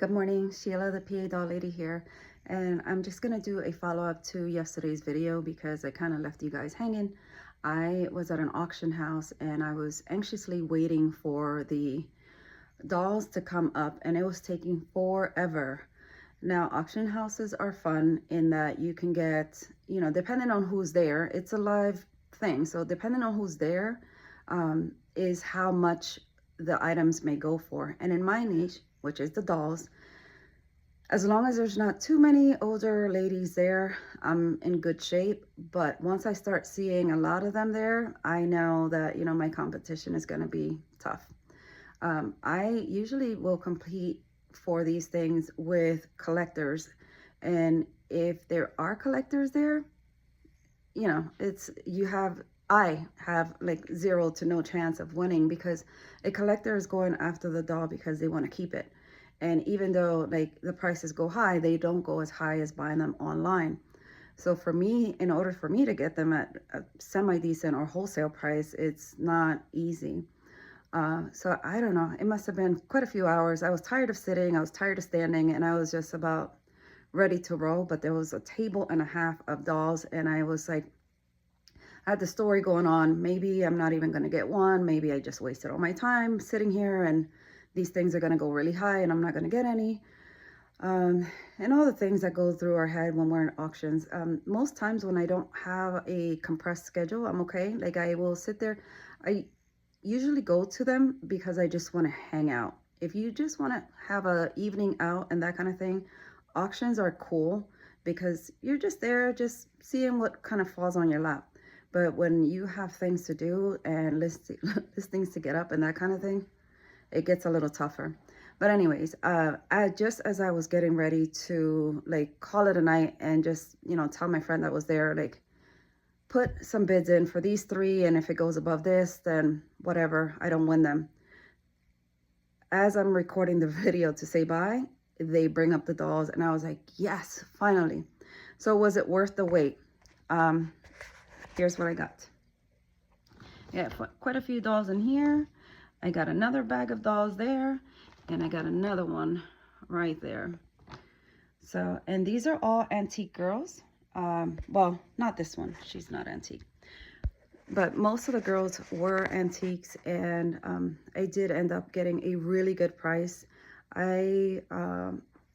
Good morning, Sheila, the PA doll lady here. And I'm just gonna do a follow-up to yesterday's video because I kind of left you guys hanging. I was at an auction house and I was anxiously waiting for the dolls to come up and it was taking forever. Now, auction houses are fun in that you can get, depending on who's there, it's a live thing. So depending on who's there, is how much the items may go for. And in my niche, which is the dolls, as long as there's not too many older ladies there, I'm in good shape. But once I start seeing a lot of them there, I know that, my competition is going to be tough. I usually will compete for these things with collectors. And if there are collectors there, I have like 0 to no chance of winning because a collector is going after the doll because they want to keep it. And even though like the prices go high, they don't go as high as buying them online. So for me, in order for me to get them at a semi-decent or wholesale price, it's not easy. So I don't know, it must have been quite a few hours. I was tired of sitting, I was tired of standing, and I was just about ready to roll. But there was a table and a half of dolls and I was like, I had the story going on. Maybe I'm not even going to get one. Maybe I just wasted all my time sitting here and these things are going to go really high and I'm not going to get any. And all the things that go through our head when we're in auctions. Most times when I don't have a compressed schedule, I'm okay. Like I will sit there. I usually go to them because I just want to hang out. If you just want to have a evening out and that kind of thing, auctions are cool because you're just there just seeing what kind of falls on your lap. But when you have things to do and listings to get up and that kind of thing, it gets a little tougher. But anyways, just as I was getting ready to like call it a night and just, tell my friend that was there, like put some bids in for these 3. And if it goes above this, then whatever, I don't win them. As I'm recording the video to say bye, they bring up the dolls and I was like, yes, finally. So was it worth the wait? Here's what I got. Yeah, quite a few dolls in here. I got another bag of dolls there, and I got another one right there. So, and these are all antique girls. Well, not this one. She's not antique. But most of the girls were antiques, and I did end up getting a really good price. I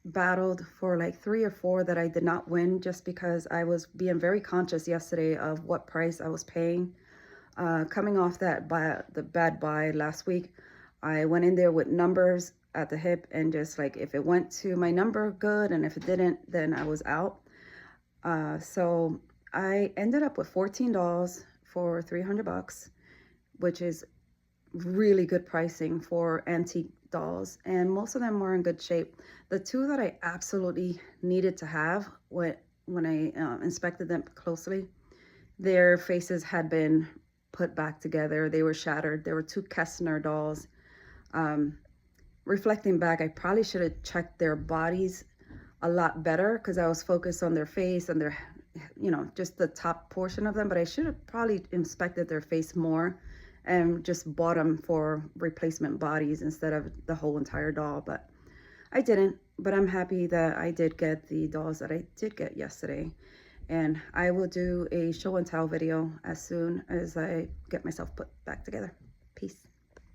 battled for like 3 or 4 that I did not win just because I was being very conscious yesterday of what price I was paying. Coming off the bad buy last week, I went in there with numbers at the hip and just like if it went to my number, good, and if it didn't, then I was out. So I ended up with 14 dolls for $300, which is really good pricing for antique dolls, and most of them were in good shape. The 2 that I absolutely needed to have when I inspected them closely, their faces had been put back together. They were shattered. There were 2 Kessner dolls. Reflecting back, I probably should have checked their bodies a lot better because I was focused on their face and their, just the top portion of them, but I should have probably inspected their face more and just bought them for replacement bodies instead of the whole entire doll. But I didn't. But I'm happy that I did get the dolls that I did get yesterday. And I will do a show and tell video as soon as I get myself put back together. Peace.